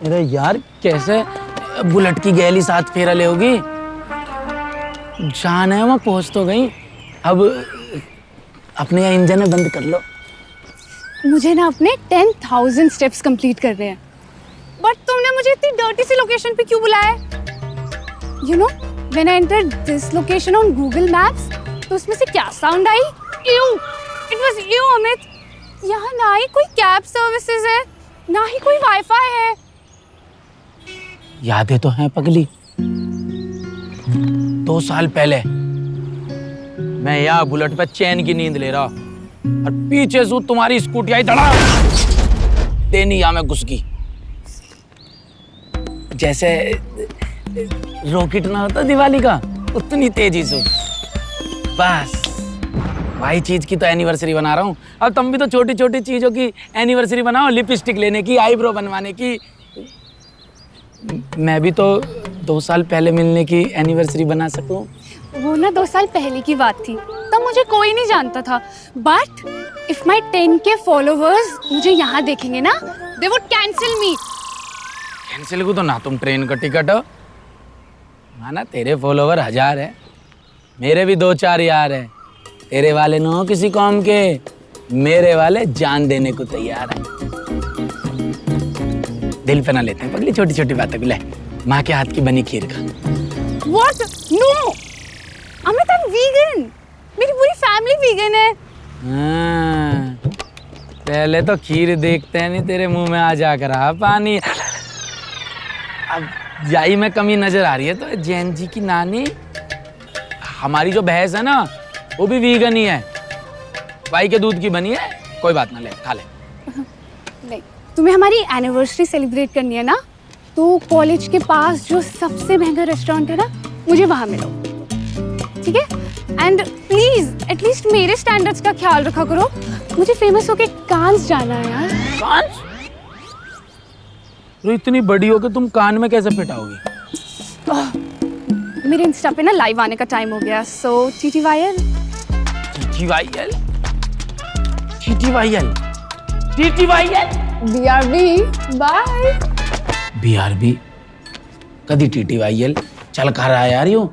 अरे यार कैसे बुलेट की गैली साथ फेरा ले होगी। जान है वहाँ पहुँच तो गई, अब अपने यहाँ इंजन में बंद कर लो। मुझे ना अपने 10,000 स्टेप्स कंप्लीट करने हैं। बट तुमने मुझे इतनी डर्टी सी लोकेशन पे क्यों बुलाया? You know when I entered this location on Google maps, तो उसमें से क्या sound I? You, it was you Amit. यहाँ ना ही कोई कैब सर्विसेज है, ना ही कोई वाईफाई है। यादें तो हैं पगली। 2 साल पहले मैं यहाँ बुलेट पे चैन की नींद ले रहा और पीछे से तुम्हारी स्कूटी आई धड़ा देनी या मैं घुस गई। जैसे रॉकेट ना होता दिवाली का, उतनी तेजी से। बस भाई चीज की तो एनिवर्सरी बना रहा हूँ। अब तुम भी तो छोटी छोटी चीजों की एनिवर्सरी बनाओ, लिपस्टिक लेने की, आईब्रो बनवाने की। मैं भी तो 2 साल पहले मिलने की एनिवर्सरी बना सकूं। वो ना 2 साल पहले की बात थी, तब मुझे कोई नहीं जानता था। But if my 10K followers मुझे यहाँ देखेंगे ना, they would cancel me. Cancel को तो ना तुम ट्रेन का टिकट हो माना। तेरे फॉलोवर 1000 है, मेरे भी 2-4 यार है। तेरे वाले ना हो किसी कौम के, मेरे वाले जान देने को तैयार है। दिल पे ना लेते हैं पगली छोटी छोटी बातों को। ले माँ के हाथ की बनी खीर का। What? No! Amit, I'm vegan. मेरी पूरी फैमिली वीगन है। हाँ, पहले तो खीर देखते हैं नहीं तेरे मुंह में आ जाकर आ पानी। अब यही में कमी नजर आ रही है तो जैन जी की नानी, हमारी जो भैंस है ना वो भी वीगन ही है, भाई के दूध की बनी है। कोई बात ना, ले खा ले। नहीं, तुम्हें हमारी एनिवर्सरी सेलिब्रेट करनी है ना, तो कॉलेज के पास जो सबसे महंगा रेस्टोरेंट है ना, मुझे वहां मिलो, ठीक है? एंड प्लीज एटलीस्ट मेरे स्टैंडर्ड्स का ख्याल रखा करो। मुझे फेमस होके कांस जाना है यार। कांस? तो इतनी बड़ी हो के तुम कान में कैसे फिट आओगी? मेरे इंस्टा पे ना लाइव आने का टाइम हो गया, so TTYL। TTYL? TTYL? TTYL? BRB, bye. BRB? कदी TTYL? चल कह रहा है यार यूं।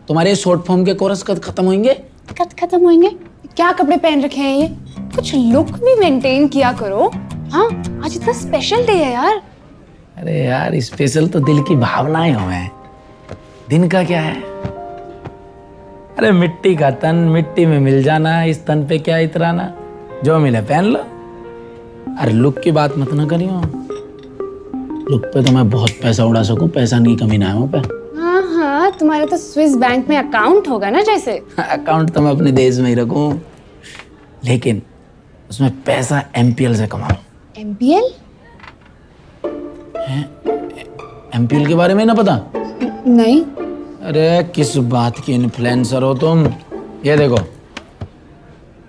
तुम्हारे शॉर्ट फॉर्म के कोरस कद खत्म होंगे? कब खत्म होंगे? क्या कपड़े पहन रखे हैं ये? कुछ लुक भी मेंटेन किया करो। हाँ, आज इतना स्पेशल डे है यार। अरे यार स्पेशल तो दिल की भावनाएं हो हैं, दिन का क्या है? अरे मिट्टी का तन मिट्टी में मिल जाना, इस तन पे क्या इतराना, जो मिले पहन लो। अरे लुक की बात मत ना करियो, लुक पे तो मैं बहुत पैसा उड़ा सकूं, पैसा की कमी ना है वहाँ पे। हाँ हाँ, तुम्हारा तो स्विस बैंक में अकाउंट होगा ना जैसे। अकाउंट तो मैं अपने देश में ही रखूं, लेकिन उसमें पैसा MPL से कमाऊं। MPL? MPL के बारे में ना पता? नहीं। अरे किस बात की इन्फ्लुएंसर हो तुम? ये देखो,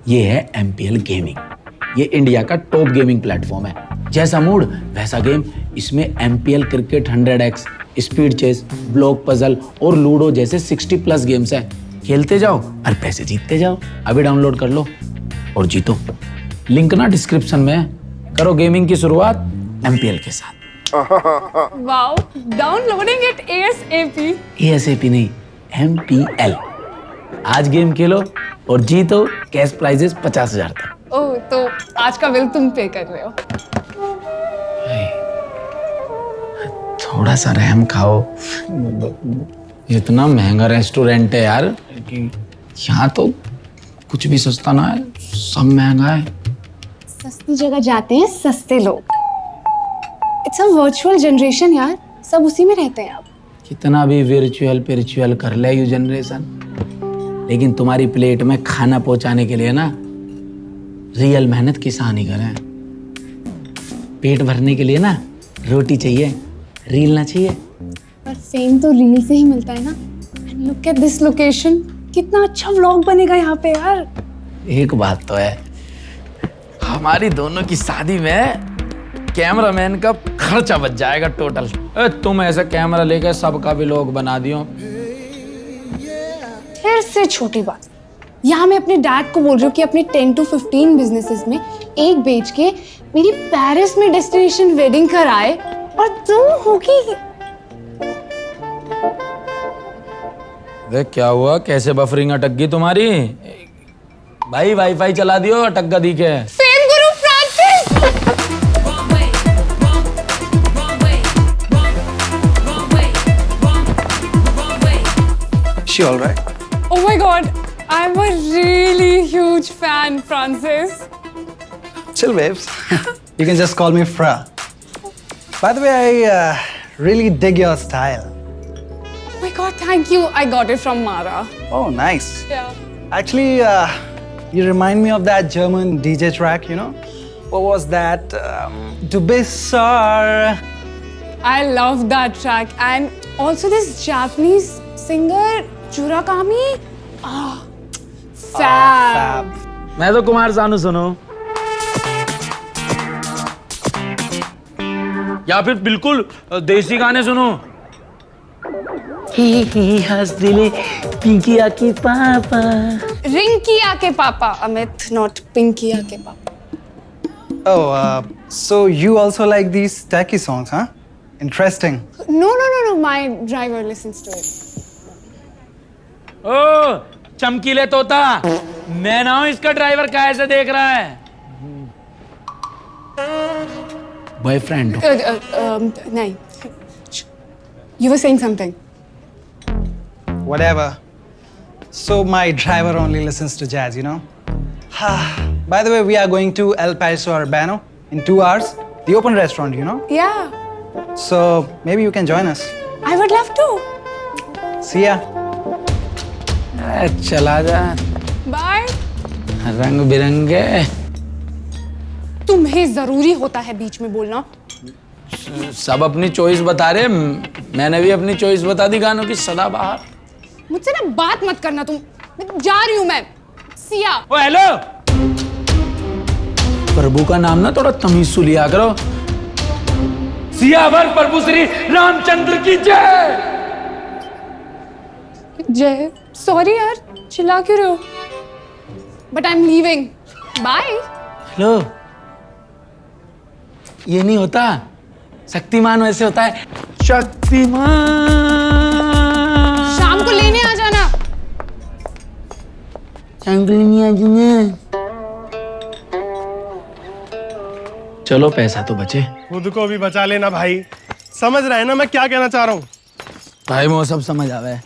ये है MPL गेमिंग। ये इंडिया का टॉप गेमिंग प्लेटफॉर्म है। जैसा मूड वैसा गेम। इसमें MPL cricket 100x, speed chess, block puzzle और लूडो जैसे 60+ गेम्स है। खेलते जाओ और पैसे जीतते जाओ। अभी डाउनलोड कर लो और जीतो। लिंक ना डिस्क्रिप्शन में है। करो गेमिंग की शुरुआत MPL के साथ। Wow, downloading it ASAP। ASAP नहीं, MPL। आज गेम खेलो और जीतो कैश प्राइजेस 50,000 तक। ओह, तो आज का बिल तुम पे कर रहे हो? थोड़ा सा रहम खाओ। इतना महंगा रेस्टोरेंट है यार, यहाँ तो कुछ भी सस्ता ना है, सब महंगा है। सस्ती जगह जाते हैं सस्ते लोग। इट्स अ वर्चुअल जनरेशन यार, सब उसी में रहते हैं अब। कितना भी वर्चुअल कर ले यू जनरेशन, लेकिन तुम्हारी प्लेट में खाना पहुंचाने के लिए ना रियल मेहनत किसान ही करें। पेट भरने के लिए ना रोटी चाहिए, रील ना चाहिए। पर फेम तो रील से ही मिलता है ना। And look at this location, कितना अच्छा व्लॉग बनेगा यहाँ पे यार। एक बात तो है, हमारी दोनों की शादी में कैमरामैन का खर्चा बच जाएगा टोटल। तुम ऐसा कैमरा लेकर सबका भी व्लॉग बना दियो। फिर से छोटी बात, यहाँ मैं अपने डैड को बोल रही हूँ कि अपने 10 to 15 बिजनेसेस में एक बेच के मेरी पेरिस में डेस्टिनेशन वेडिंग कराए। और तुम होगी। अरे क्या हुआ, कैसे बफरिंग अटक गई तुम्हारी? भाई वाईफाई चला दियो, अटक गई के। Fame Guru Francis. She all right? Oh my God, I'm a really huge fan, Francis. Chill, babes. You can just call me Fra. By the way, I really dig your style. Oh my God, thank you. I got it from Mara. Oh, nice. Yeah. Actually, you remind me of that German DJ track, you know? What was that? Du bist so... I love that track, and also this Japanese singer Murakami. Ah, fab. मैं तो कुमार सानू सुनो, या फिर बिल्कुल देसी गाने सुनो। हंस दिले पिंकिया की पापा। Rinkia ke papa, Amit, not Pinkia ke papa. Oh, so you also like these tacky songs, huh? Interesting. No. My driver listens to it. ओ चमकीले तोता, मैं ना हूं इसका ड्राइवर, कैसे देख रहा है? Boyfriend. No. You were saying something. Whatever. So my driver only listens to jazz, you know? By the way, we are going to El Paso Urbano in 2 hours. The open restaurant, you know? Yeah, So maybe you can join us. I would love to. See ya. चला जा, Bye. रंग बिरंगे। तुम्हें जरूरी होता है बीच में बोलना। सब अपनी चॉइस बता रहे, मैंने भी अपनी चॉइस बता दी गानों की सदाबहार। मुझसे ना बात मत करना तुम, जा रही हूँ मैं। सिया। ओ हेलो, प्रभु का नाम ना थोड़ा तमीज से लिया करो। सियावर प्रभु श्री रामचंद्र की जय। जय। सॉरी यार, चिल्ला क्यों रहे हो? But I am leaving. Bye. Hello, ये नहीं होता, शक्तिमान वैसे होता है। शक्तिमान। शाम को लेने आ जाना। चलो पैसा तो बचे। खुद को भी बचा लेना भाई, समझ रहे हैं ना मैं क्या कहना चाह रहा हूँ? भाई वो सब समझ आवे,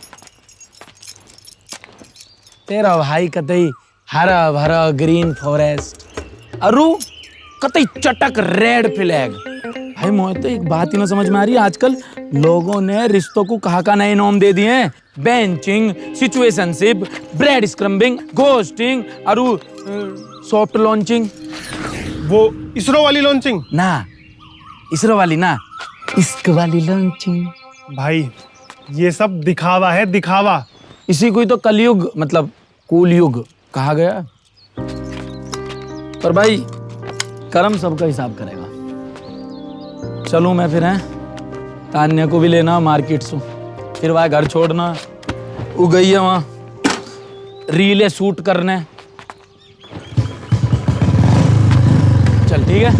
तेरा भाई कतई हरा भरा ग्रीन फॉरेस्ट, अरु कतई चटक रेड फ्लैग। भाई मुझे तो एक बात ही ना समझ में आ रही है, आजकल लोगों ने रिश्तों को कहा नए नाम दे दिए हैं। बेंचिंग, सिचुएशनशिप, ब्रेड स्क्रम्बिंग, घोस्टिंग, अरु सॉफ्ट लॉन्चिंग। वो इसरो वाली लॉन्चिंग? ना इसरो वाली ना, इश्क वाली लॉन्चिंग। भाई ये सब दिखावा है, दिखावा। इसी को ही तो कलयुग मतलब कूल युग कहा गया। पर भाई कर्म सबका हिसाब करेगा। चलूं मैं फिर, हैं तान्या को भी लेना मार्केट से, फिर वह घर छोड़ना, वो गई है वहां रीले शूट करने। चल ठीक है।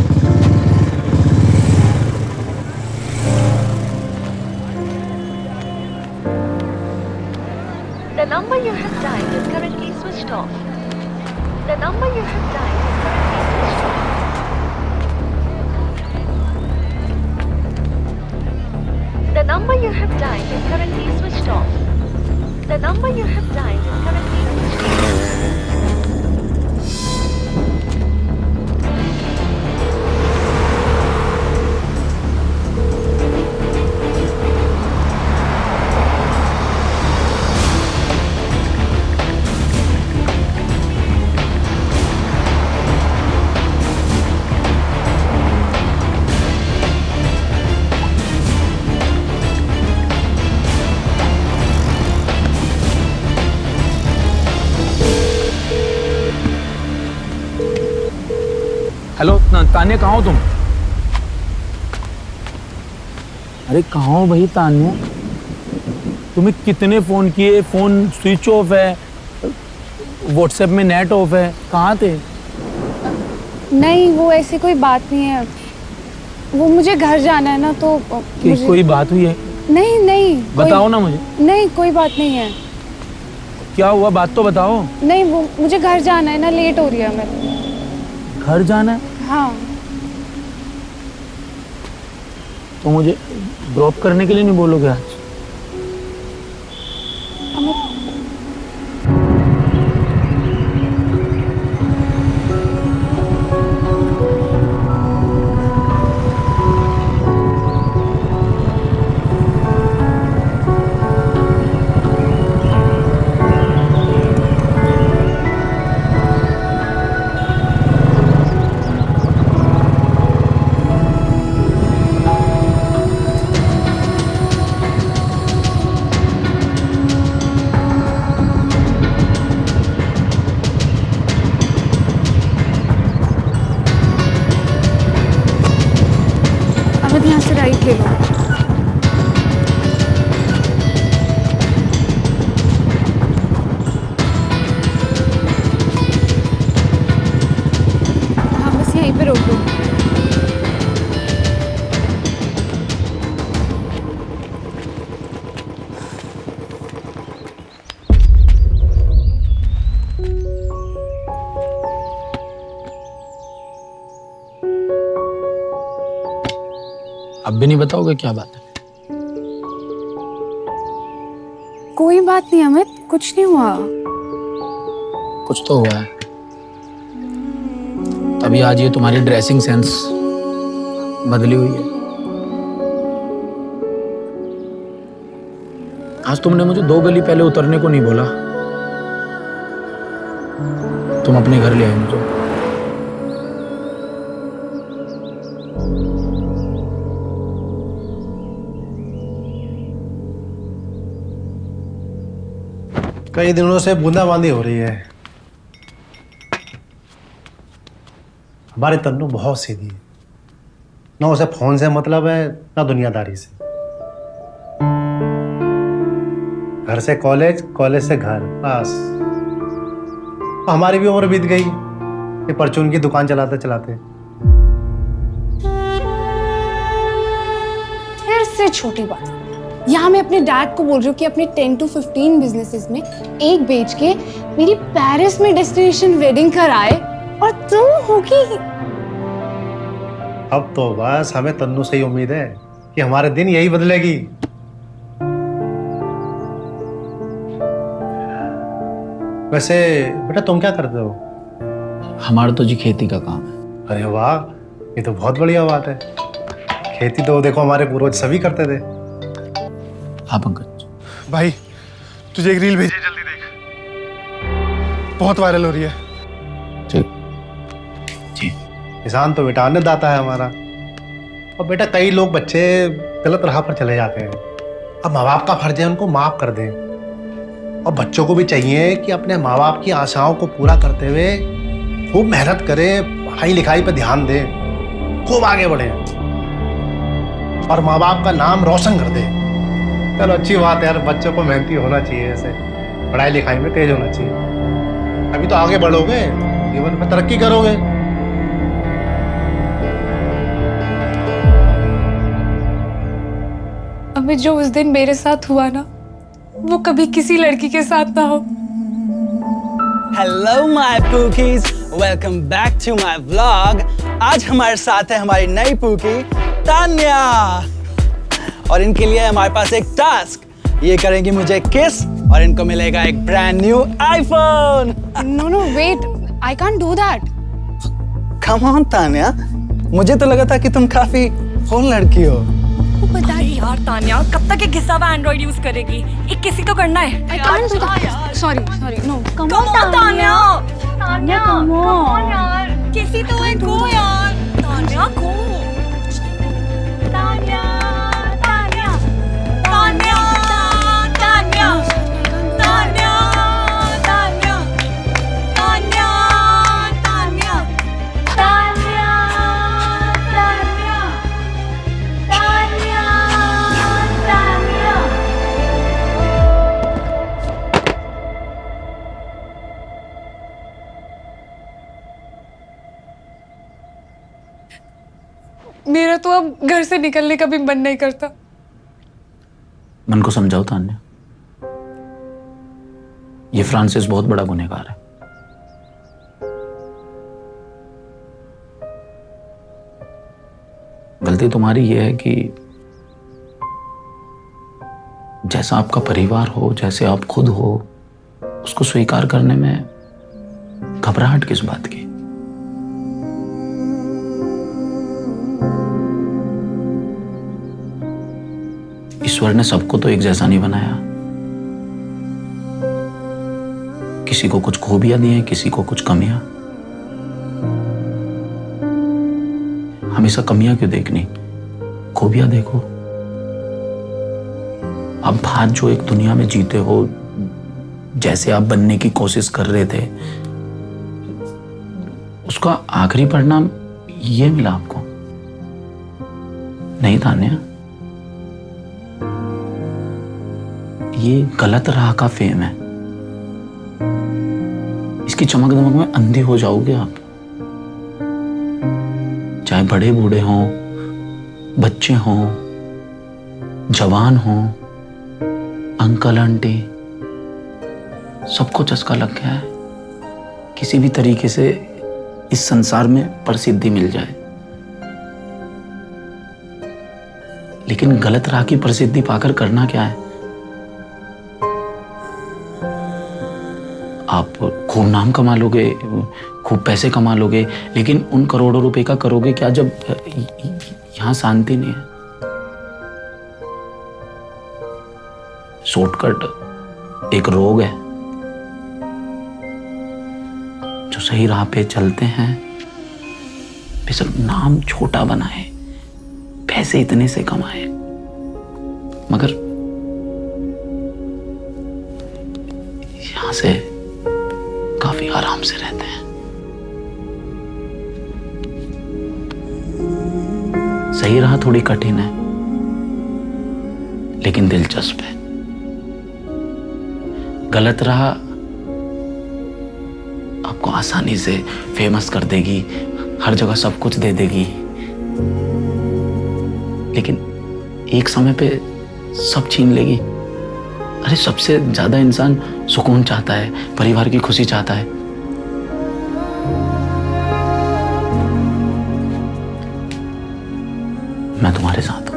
The number you have dialed is currently switched off. The number you have dialed is currently switched off. The number you have dialed is currently switched off. The number you have dialed is currently switched off. Hello Tanya, कहाँ हो तुम? अरे कहाँ हो भाई तान्या? तुम्हें कितने phone किए, फोन स्विच ऑफ है, व्हाट्सएप में नेट ऑफ है, कहाँ थे? नहीं, वो ऐसी कोई बात नहीं है। वो मुझे घर जाना है ना तो मुझे... कोई बात हुई है? नहीं नहीं बताओ ना मुझे। नहीं कोई बात नहीं है। क्या हुआ, बात तो बताओ। नहीं वो मुझे घर जाना है ना, लेट हो रही है मैं। घर जाना है? हाँ। तो मुझे ड्रॉप करने के लिए नहीं बोलोगे आज? अमित यहाँ से राइट ले लो। हाँ बस यहीं पे रोक दो। अब भी नहीं बताओगे क्या बात है? कोई बात नहीं अमित, कुछ नहीं हुआ। कुछ तो हुआ है। तभी आज ये तुम्हारी ड्रेसिंग सेंस बदली हुई है। आज तुमने मुझे 2 गली पहले उतरने को नहीं बोला। तुम अपने घर ले आए मुझे। कई दिनों से बूंदाबांदी हो रही है। हमारी तन्नू बहुत सीधी है, ना उसे फोन से मतलब है ना दुनियादारी से। घर से कॉलेज, कॉलेज से घर, बस। हमारी भी उम्र बीत गई ये परचून की दुकान चलाते चलाते। फिर से छोटी बात, यहाँ मैं अपने डैड को बोल रही हूँ कि अपने 10 to 15 बिजनेसेस में एक बेच के मेरी पेरिस में डेस्टिनेशन वेडिंग कराए, और तुम होगी। अब तो बस हमें तन्नू से ही उम्मीद है कि हमारे दिन यही बदलेगी। वैसे बेटा तुम क्या करते हो? हमारा तो जी खेती का काम है। अरे वाह, ये तो बहुत बढ़िया बात है। खेती तो देखो हमारे पूर्वज सभी करते थे। हाँ पंकज भाई तुझे एक रील भेजी, जल्दी देख, बहुत वायरल हो रही है। ठीक जी। किसान तो बेटा अन्नदाता है हमारा। और बेटा कई लोग बच्चे गलत राह पर चले जाते हैं। अब माँ बाप का फर्ज है उनको माफ कर दें, और बच्चों को भी चाहिए कि अपने माँ बाप की आशाओं को पूरा करते हुए खूब मेहनत करें, पढ़ाई लिखाई पर ध्यान दें, खूब आगे बढ़े और माँ बाप का नाम रोशन कर दे। चलो अच्छी बात है यार, बच्चों को मेहनती होना चाहिए, ऐसे पढ़ाई लिखाई में तेज होना चाहिए। अभी तो आगे बढ़ोगे, जीवन में तरक्की करोगे। अमित, जो उस दिन मेरे साथ हुआ ना, वो कभी किसी लड़की के साथ ना हो। Hello my pookies, welcome back to my vlog. आज हमारे साथ है हमारी नई पूकी तान्या, और इनके लिए हमारे पास एक टास्क। ये करेंगी मुझे किस और इनको मिलेगा एक brand new iPhone. No wait, I can't do that. Come on Tanya, मुझे तो लगा था कि तुम काफी फोन लड़की हो। बता यार तान्या, कब तक ये घिसा हुआ एंड्रॉइड यूज करेगी? एक किसी को करना है। I can't do that. Sorry no. Come on Tanya, Tanya, come come on. on यार। किसी तो एक को यार। तान्या को। तान्या, तान्या, तान्या, तान्या, तान्या, तान्या, तान्या, तान्या, तान्या, तान्या, तान्या, तान्या। मेरा तो अब घर से निकलने का भी मन नहीं करता। मन को समझाओ तान्या, ये फ्रांसिस बहुत बड़ा गुनहगार है। गलती तुम्हारी ये है कि जैसा आपका परिवार हो, जैसे आप खुद हो, उसको स्वीकार करने में घबराहट किस बात की? ईश्वर ने सबको तो एक जैसा नहीं बनाया। किसी को कुछ खूबियां दी हैं, किसी को कुछ कमियां। हमेशा कमियां क्यों देखनी, खूबियां देखो। अब आज जो एक दुनिया में जीते हो, जैसे आप बनने की कोशिश कर रहे थे, उसका आखिरी परिणाम ये मिला आपको। नहीं तान्या, ये गलत राह का फेम है। इसकी चमक दमक में अंधे हो जाओगे आप। चाहे बड़े बूढ़े हों, बच्चे हों, जवान हों, अंकल आंटी, सबको चस्का लग गया है। किसी भी तरीके से इस संसार में प्रसिद्धि मिल जाए, लेकिन गलत राह की प्रसिद्धि पाकर करना क्या है? आप खूब नाम कमा लोगे, खूब पैसे कमा लोगे, लेकिन उन करोड़ों रुपए का करोगे क्या जब यहां शांति नहीं है? शॉर्टकट एक रोग है। जो सही राह पे चलते हैं, बेशक नाम छोटा बनाए, पैसे इतने से कमाए, मगर यहां से काफी आराम से रहते हैं। सही राह थोड़ी कठिन है, लेकिन दिलचस्प है। गलत राह आपको आसानी से फेमस कर देगी, हर जगह सब कुछ दे देगी, लेकिन एक समय पे सब छीन लेगी। अरे सबसे ज्यादा इंसान सुकून चाहता है, परिवार की खुशी चाहता है। मैं तुम्हारे साथ हूं।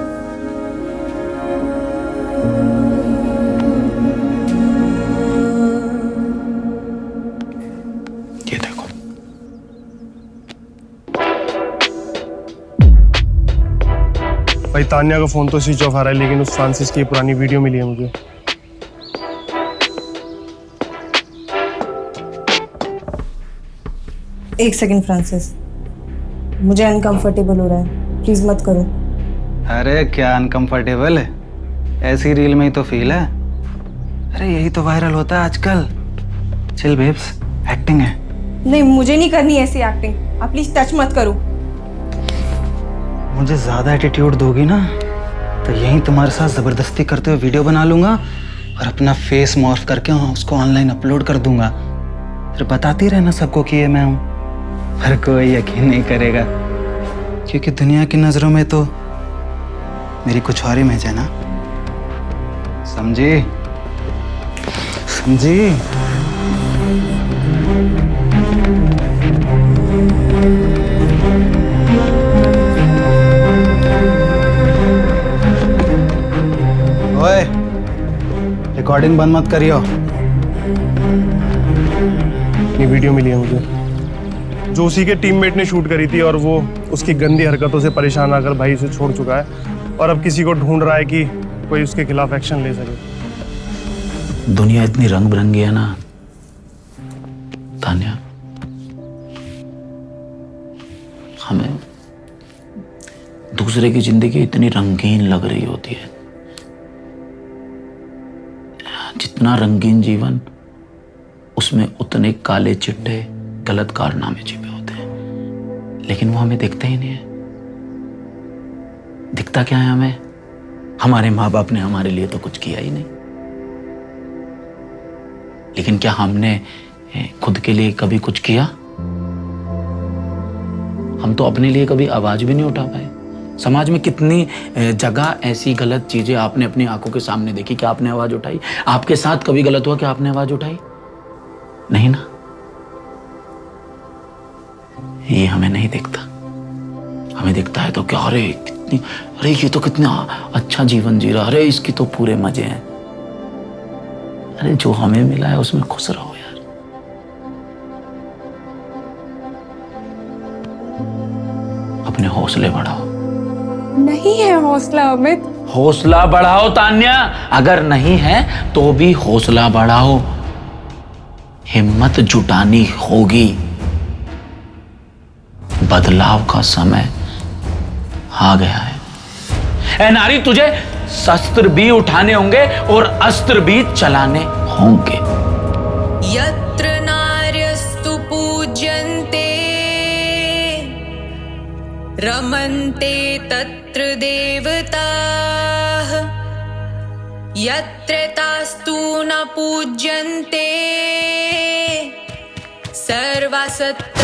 ये देखो, भाई तान्या का फोन तो स्विच ऑफ आ रहा है, लेकिन उस फ्रांसिस की पुरानी वीडियो मिली है मुझे। एक सेकंड फ्रांसिस, मुझे अनकंफर्टेबल हो रहा है, प्लीज मत करो। अरे क्या अनकंफर्टेबल है, ऐसी रील में ही तो फील है। अरे यही तो वायरल होता है आजकल। चिल बेब्स, एक्टिंग है। नहीं, मुझे नहीं करनी ऐसी एक्टिंग, आप प्लीज टच मत करो। मुझे ज्यादा एटीट्यूड दोगी ना तो यही तुम्हारे साथ जबरदस्ती करते हुए वीडियो बना लूंगा और अपना फेस मॉर्फ करके उसको ऑनलाइन अपलोड कर दूंगा। फिर बताती रहना सबको कि ये मैं हूं, पर कोई यकीन नहीं करेगा, क्योंकि दुनिया की नजरों में तो मेरी कुछ और इमेज है ना। समझी? समझी? ओए, रिकॉर्डिंग बंद मत करियो। ये वीडियो मिली है मुझे, जो उसी के टीममेट ने शूट करी थी, और वो उसकी गंदी हरकतों से परेशान आकर भाई उसे छोड़ चुका है और अब किसी को ढूंढ रहा है कि कोई उसके खिलाफ एक्शन ले सके। दुनिया इतनी रंग बिरंगी है ना तान्या, हमें दूसरे की जिंदगी इतनी रंगीन लग रही होती है। जितना रंगीन जीवन, उसमें उतने काले चिट्टे गलत कारनामे छिपे होते हैं, लेकिन वो हमें दिखते ही नहीं है। दिखता क्या है हमें? हमारे माँ बाप ने हमारे लिए तो कुछ किया ही नहीं, लेकिन क्या हमने खुद के लिए कभी कुछ किया? हम तो अपने लिए कभी आवाज भी नहीं उठा पाए, समाज में कितनी जगह ऐसी गलत चीजें आपने अपनी आंखों के सामने देखी। क्या आपने आवाज उठाई? आपके साथ कभी गलत हुआ? क्या आपने आवाज उठाई? नहीं ना। ये हमें नहीं दिखता। हमें दिखता है तो क्या, अरे कितनी, अरे ये तो कितना अच्छा जीवन जी रहा, अरे इसकी तो पूरे मजे हैं। अरे जो हमें मिला है उसमें खुश रहो यार। अपने हौसले बढ़ाओ। नहीं है हौसला अमित। हौसला बढ़ाओ तान्या, अगर नहीं है तो भी हौसला बढ़ाओ। हिम्मत जुटानी होगी। बदलाव का समय आ गया है। ए नारी, तुझे शस्त्र भी उठाने होंगे और अस्त्र भी चलाने होंगे। यत्र नार्यस्तु पूज्यन्ते रमन्ते तत्र देवताः यत्र तास्तु न पूज्यन्ते सर्वासत्